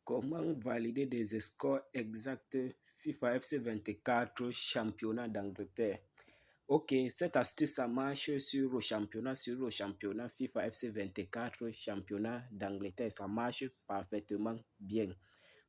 Comment valider des scores exacts FIFA FC 24 championnat d'Angleterre? Ok, cette astuce, ça marche sur le championnat FIFA FC 24 championnat d'Angleterre. Ça marche parfaitement bien.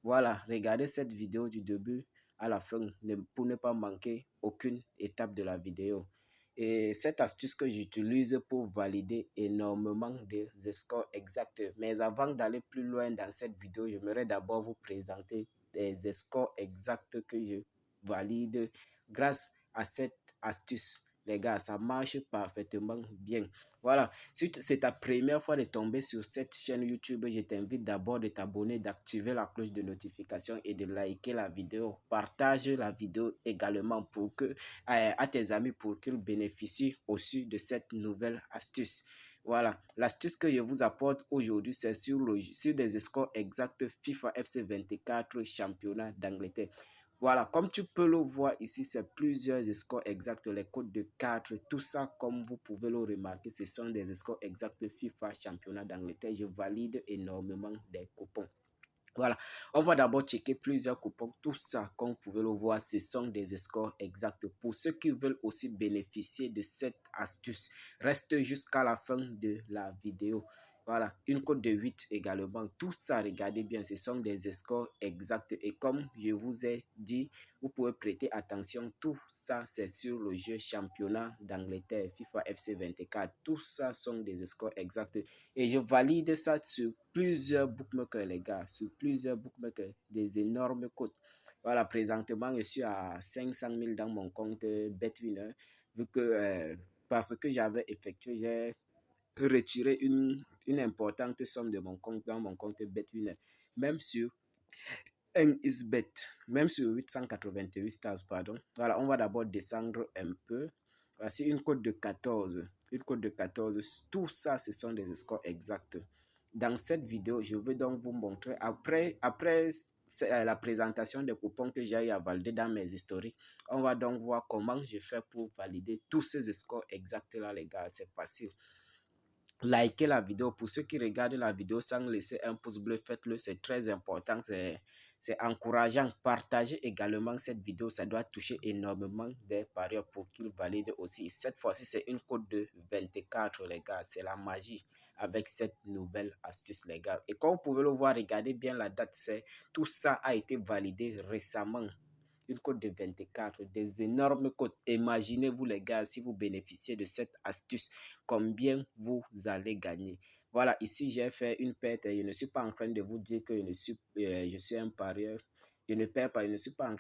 Voilà, regardez cette vidéo du début à la fin pour ne pas manquer aucune étape de la vidéo. Et cette astuce que j'utilise pour valider énormément de scores exacts. Mais avant d'aller plus loin dans cette vidéo, j'aimerais d'abord vous présenter des scores exacts que je valide grâce à cette astuce. Les gars, ça marche parfaitement bien. Voilà, si c'est ta première fois de tomber sur cette chaîne YouTube, je t'invite d'abord de t'abonner, d'activer la cloche de notification et de liker la vidéo. Partage la vidéo également pour que, à tes amis pour qu'ils bénéficient aussi de cette nouvelle astuce. Voilà, l'astuce que je vous apporte aujourd'hui, c'est sur des scores exacts FIFA FC 24 championnat d'Angleterre. Voilà, comme tu peux le voir ici, c'est plusieurs scores exacts, les codes de 4, tout ça, comme vous pouvez le remarquer, ce sont des scores exacts FIFA championnat d'Angleterre. Je valide énormément des coupons. Voilà, on va d'abord checker plusieurs coupons. Tout ça, comme vous pouvez le voir, ce sont des scores exacts. Pour ceux qui veulent aussi bénéficier de cette astuce, reste jusqu'à la fin de la vidéo. Voilà, une cote de 8 également. Tout ça, regardez bien, ce sont des scores exacts. Et comme je vous ai dit, vous pouvez prêter attention. Tout ça, c'est sur le jeu championnat d'Angleterre, FIFA FC 24. Tout ça sont des scores exacts. Et je valide ça sur plusieurs bookmakers, les gars. Sur plusieurs bookmakers, des énormes cotes. Voilà, présentement, je suis à 500 000 dans mon compte Betwinner. Vu que, parce que j'avais effectué, j'ai retiré une importante somme de mon compte dans mon compte Betwinner. Même sur un isbet, même sur 888 stars, pardon. Voilà, on va d'abord descendre un peu. Voici une cote de 14. Une cote de 14. Tout ça, ce sont des scores exacts. Dans cette vidéo, je vais donc vous montrer, après la présentation des coupons que j'ai eu à valider dans mes historiques, on va donc voir comment je fais pour valider tous ces scores exacts là, les gars. C'est facile. Likez la vidéo. Pour ceux qui regardent la vidéo sans laisser un pouce bleu, faites-le, c'est très important, c'est encourageant. Partagez également cette vidéo, ça doit toucher énormément des parieurs pour qu'ils valident aussi. Cette fois-ci, c'est une cote de 24, les gars, c'est la magie avec cette nouvelle astuce, les gars. Et comme vous pouvez le voir, regardez bien la date, tout ça a été validé récemment. Une cote de 24, des énormes cotes. Imaginez-vous les gars, si vous bénéficiez de cette astuce, combien vous allez gagner. Voilà, ici j'ai fait une perte. Je ne suis pas en train de vous dire que je suis un parieur. Je ne perds pas, je ne suis pas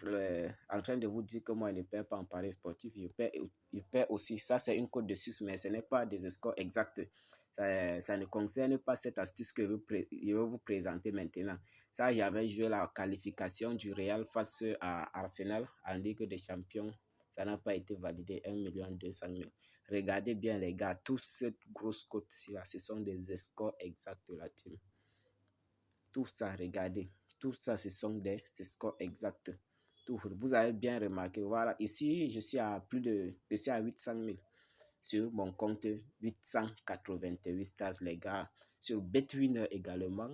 en train de vous dire que moi je ne perds pas en pari sportif. Je perds aussi. Ça c'est une cote de 6, mais ce n'est pas des scores exacts. Ça ne concerne pas cette astuce que je vais vous présenter maintenant. Ça, j'avais joué la qualification du Real face à Arsenal en Ligue des Champions. Ça n'a pas été validé, 1 200 000. Regardez bien, les gars, toute cette grosse cote-ci, ce sont des scores exacts de la team. Tout ça, regardez. Tout ça, ce sont des scores exacts. Tout, vous avez bien remarqué. Voilà, ici, je suis à 800 000 sur mon compte 888 stars, les gars. Sur Betwinner également.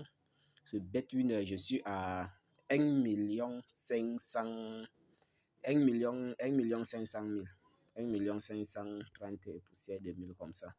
Sur Betwinner, je suis à 1 500 000. 1 530 et poussière de 1000 comme ça.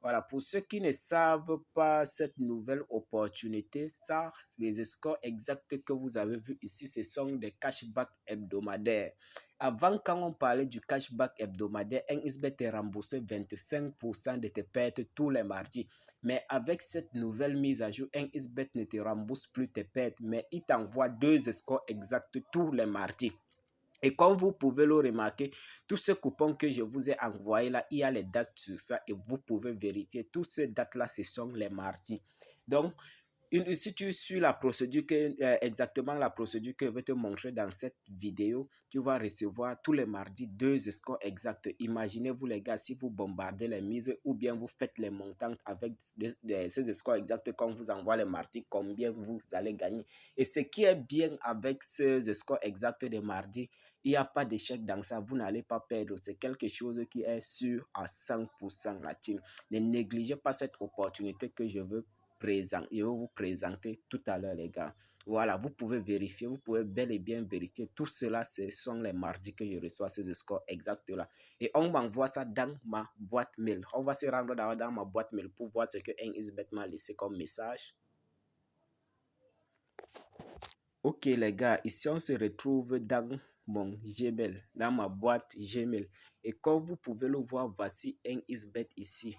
Voilà, pour ceux qui ne savent pas cette nouvelle opportunité, ça, les scores exacts que vous avez vus ici, ce sont des cashbacks hebdomadaires. Avant, quand on parlait du cashback hebdomadaire, un XBet est remboursé 25% de tes pertes tous les mardis. Mais avec cette nouvelle mise à jour, un XBet ne te rembourse plus tes pertes, mais il t'envoie 2 scores exacts tous les mardis. Et comme vous pouvez le remarquer, tous ces coupons que je vous ai envoyés là, il y a les dates sur ça et vous pouvez vérifier. Toutes ces dates-là, ce sont les mardis. Donc, si tu suis la procédure exactement la procédure que je vais te montrer dans cette vidéo, tu vas recevoir tous les mardis 2 scores exacts. Imaginez-vous les gars, si vous bombardez les mises ou bien vous faites les montants avec ces scores exacts quand vous envoie les mardis, combien vous allez gagner. Et ce qui est bien avec ces scores exacts des mardis, il n'y a pas d'échec dans ça, vous n'allez pas perdre. C'est quelque chose qui est sûr à 100% la team. Ne négligez pas cette opportunité que je veux vous présenter tout à l'heure, les gars. Voilà, vous pouvez vérifier, vous pouvez bel et bien vérifier. Tout cela, ce sont les mardis que je reçois ces scores exacts-là. Et on m'envoie ça dans ma boîte mail. On va se rendre dans ma boîte mail pour voir ce que NXBet m'a laissé comme message. Ok les gars, ici on se retrouve dans mon Gmail, dans ma boîte Gmail. Et comme vous pouvez le voir, voici NXBet ici.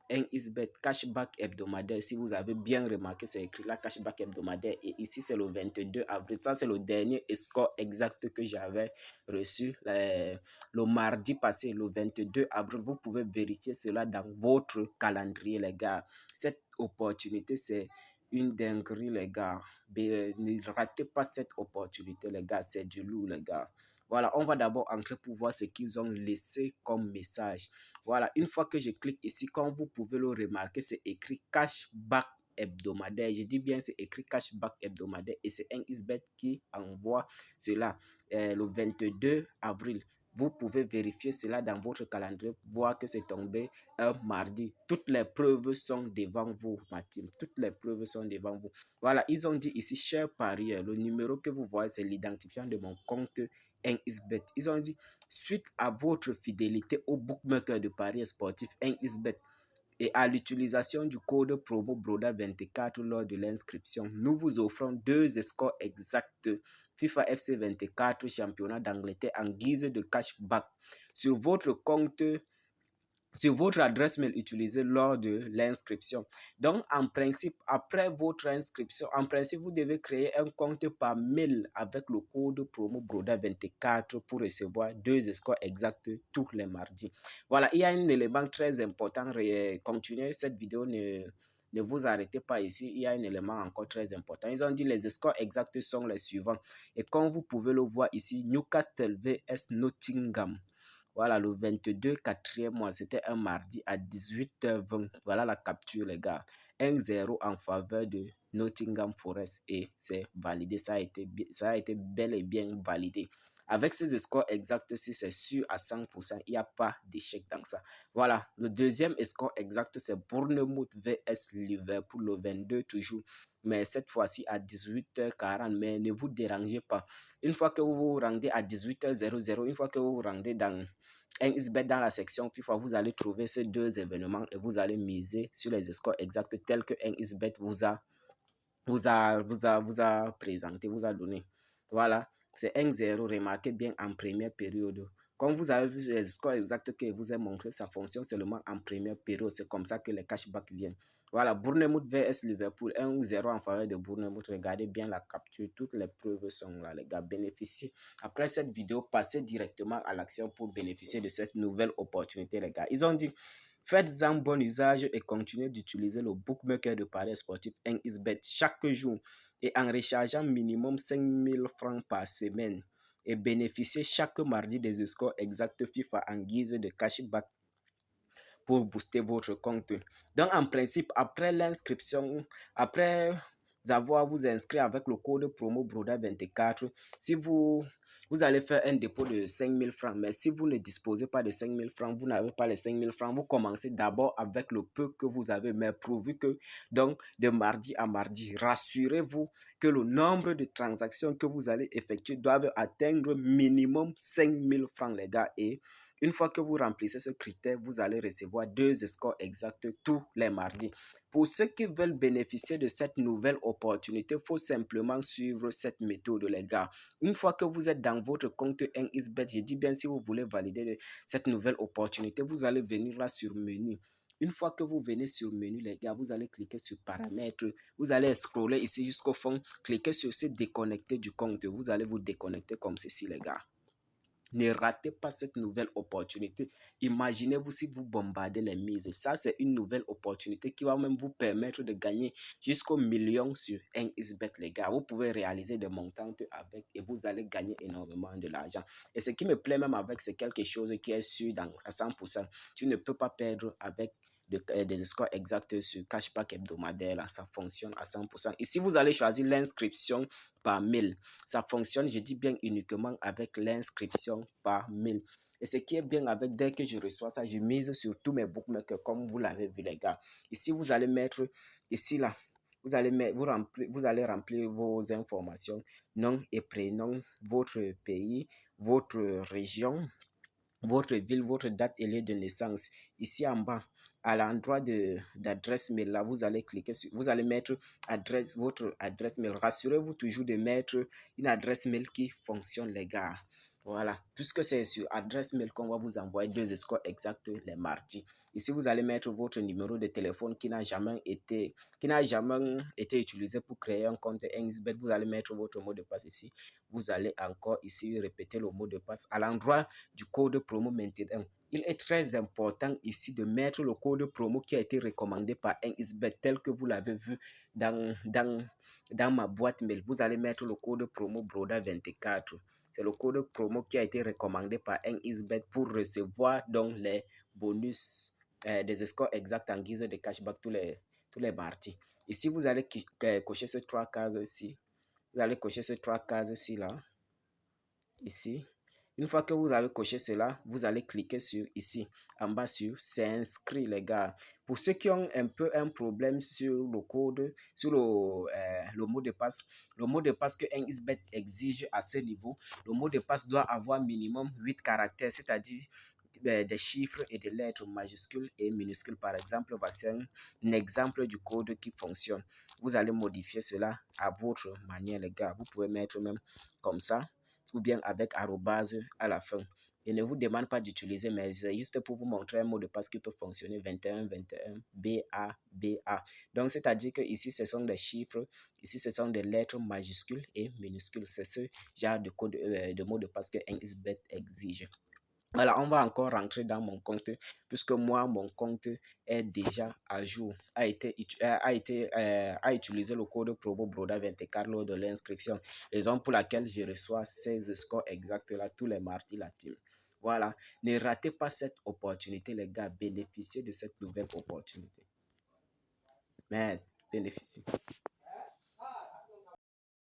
NXBet cashback hebdomadaire. Si vous avez bien remarqué, c'est écrit là cashback hebdomadaire. Et ici, c'est le 22 avril. Ça, c'est le dernier score exact que j'avais reçu le mardi passé, le 22 avril. Vous pouvez vérifier cela dans votre calendrier, les gars. Cette opportunité, c'est une dinguerie, les gars. Ne ratez pas cette opportunité, les gars. C'est du lourd, les gars. Voilà, on va d'abord entrer pour voir ce qu'ils ont laissé comme message. Voilà, une fois que je clique ici, comme vous pouvez le remarquer, c'est écrit cashback hebdomadaire. Je dis bien, c'est écrit cashback hebdomadaire et c'est NXBet qui envoie cela le 22 avril. Vous pouvez vérifier cela dans votre calendrier, voir que c'est tombé un mardi. Toutes les preuves sont devant vous, ma team. Toutes les preuves sont devant vous. Voilà, ils ont dit ici, cher parieur, le numéro que vous voyez, c'est l'identifiant de mon compte NXBet. Ils ont dit, suite à votre fidélité au bookmaker de paris sportif NXBet et à l'utilisation du code promo BRODA24 lors de l'inscription, nous vous offrons 2 scores exacts FIFA FC 24 championnat d'Angleterre en guise de cashback sur votre compte sur votre adresse mail utilisée lors de l'inscription. Donc, en principe, après votre inscription, en principe, vous devez créer un compte par mail avec le code promo BRODA24 pour recevoir 2 scores exacts tous les mardis. Voilà, il y a un élément très important. Continuez cette vidéo, ne vous arrêtez pas ici, il y a un élément encore très important. Ils ont dit les scores exacts sont les suivants. Et comme vous pouvez le voir ici, Newcastle vs Nottingham. Voilà, le 22 4e mois, c'était un mardi à 18h20. Voilà la capture, les gars. 1-0 en faveur de Nottingham Forest et c'est validé. Ça a été bel et bien validé. Avec ce score exact, si c'est sûr à 100%, il n'y a pas d'échec dans ça. Voilà, le deuxième score exact, c'est Bournemouth vs Liverpool, le 22 toujours. Mais cette fois-ci à 18h40. Mais ne vous dérangez pas. Une fois que vous vous rendez à 18h00, une fois que vous vous rendez dans NXBet dans la section FIFA, vous allez trouver ces 2 événements et vous allez miser sur les scores exacts tels que NXBet vous a présenté, vous a donné. Voilà, c'est 1-0, remarquez bien en première période. Comme vous avez vu les scores exacts que je vous ai montré, ça fonctionne seulement en première période. C'est comme ça que les cashbacks viennent. Voilà, Bournemouth vs Liverpool, 1-0 en faveur de Bournemouth. Regardez bien la capture, toutes les preuves sont là, les gars. Bénéficiez. Après cette vidéo, passez directement à l'action pour bénéficier de cette nouvelle opportunité, les gars. Ils ont dit, faites-en bon usage et continuez d'utiliser le bookmaker de paris sportif NXBet chaque jour et en rechargeant minimum 5000 francs par semaine et bénéficiez chaque mardi des scores exacts FIFA en guise de cashback pour booster votre compte. Donc, en principe, après l'inscription, après avoir vous inscrit avec le code promo BRODA24, si vous allez faire un dépôt de 5000 francs, mais si vous ne disposez pas de 5000 francs, vous n'avez pas les 5000 francs, vous commencez d'abord avec le peu que vous avez, mais pourvu que, donc, de mardi à mardi, rassurez-vous que le nombre de transactions que vous allez effectuer doivent atteindre minimum 5000 francs, les gars, et une fois que vous remplissez ce critère, vous allez recevoir 2 scores exacts tous les mardis. Pour ceux qui veulent bénéficier de cette nouvelle opportunité, il faut simplement suivre cette méthode, les gars. Une fois que vous êtes dans votre compte NXBet, je dis bien si vous voulez valider cette nouvelle opportunité, vous allez venir là sur menu. Une fois que vous venez sur menu, les gars, vous allez cliquer sur paramètres. Vous allez scroller ici jusqu'au fond. Cliquez sur ce déconnecter du compte. Vous allez vous déconnecter comme ceci, les gars. Ne ratez pas cette nouvelle opportunité. Imaginez-vous si vous bombardez les mises. Ça, c'est une nouvelle opportunité qui va même vous permettre de gagner jusqu'au million sur NXBet, les gars. Vous pouvez réaliser des montants avec et vous allez gagner énormément de l'argent. Et ce qui me plaît même avec, c'est quelque chose qui est sûr à 100%. Tu ne peux pas perdre avec des scores exacts sur cashback hebdomadaire. Là, ça fonctionne à 100%. Ici, vous allez choisir l'inscription par mail. Ça fonctionne, je dis bien uniquement avec l'inscription par mail. Et ce qui est bien avec, dès que je reçois ça, je mise sur tous mes bookmakers comme vous l'avez vu, les gars. Ici, vous allez mettre, ici là, vous allez remplir vos informations, nom et prénom, votre pays, votre région, votre ville, votre date et lieu de naissance. Ici en bas, à l'endroit d'adresse mail, là, vous allez cliquer sur, vous allez mettre votre adresse mail. Rassurez-vous toujours de mettre une adresse mail qui fonctionne, les gars. Voilà, puisque c'est sur adresse mail qu'on va vous envoyer 2 scores exacts les mardis. Ici, vous allez mettre votre numéro de téléphone qui n'a jamais été utilisé pour créer un compte NXBet. Vous allez mettre votre mot de passe ici. Vous allez encore ici répéter le mot de passe à l'endroit du code promo maintenant. Il est très important ici de mettre le code promo qui a été recommandé par NXBet tel que vous l'avez vu dans ma boîte mail. Vous allez mettre le code promo BRODA24. C'est le code promo qui a été recommandé par NXBet pour recevoir donc les bonus des scores exacts en guise de cashback tous les mardis. Ici, vous allez cocher ces 3 cases ici. Vous allez cocher ces 3 cases ici, là. Ici. Une fois que vous avez coché cela, vous allez cliquer sur ici, en bas sur s'inscrire, les gars. Pour ceux qui ont un peu un problème sur le code, sur le mot de passe, le mot de passe que NXBet exige à ce niveau, le mot de passe doit avoir minimum 8 caractères, c'est-à-dire des chiffres et des lettres majuscules et minuscules. Par exemple, voici un exemple du code qui fonctionne. Vous allez modifier cela à votre manière, les gars. Vous pouvez mettre même comme ça, ou bien avec arrobase à la fin. Je ne vous demande pas d'utiliser, mais c'est juste pour vous montrer un mot de passe qui peut fonctionner 21, 21, BA, BA. Donc, c'est-à-dire que ici, ce sont des chiffres, ici, ce sont des lettres majuscules et minuscules. C'est ce genre de code, de mot de passe que NXBet exige. Voilà, on va encore rentrer dans mon compte, puisque moi, mon compte est déjà à jour, a utilisé le code promo BRODA24 lors de l'inscription, raison pour laquelle je reçois 16 scores exacts là tous les mardis, la team. Voilà, ne ratez pas cette opportunité, les gars, bénéficiez de cette nouvelle opportunité. Mais bénéficiez.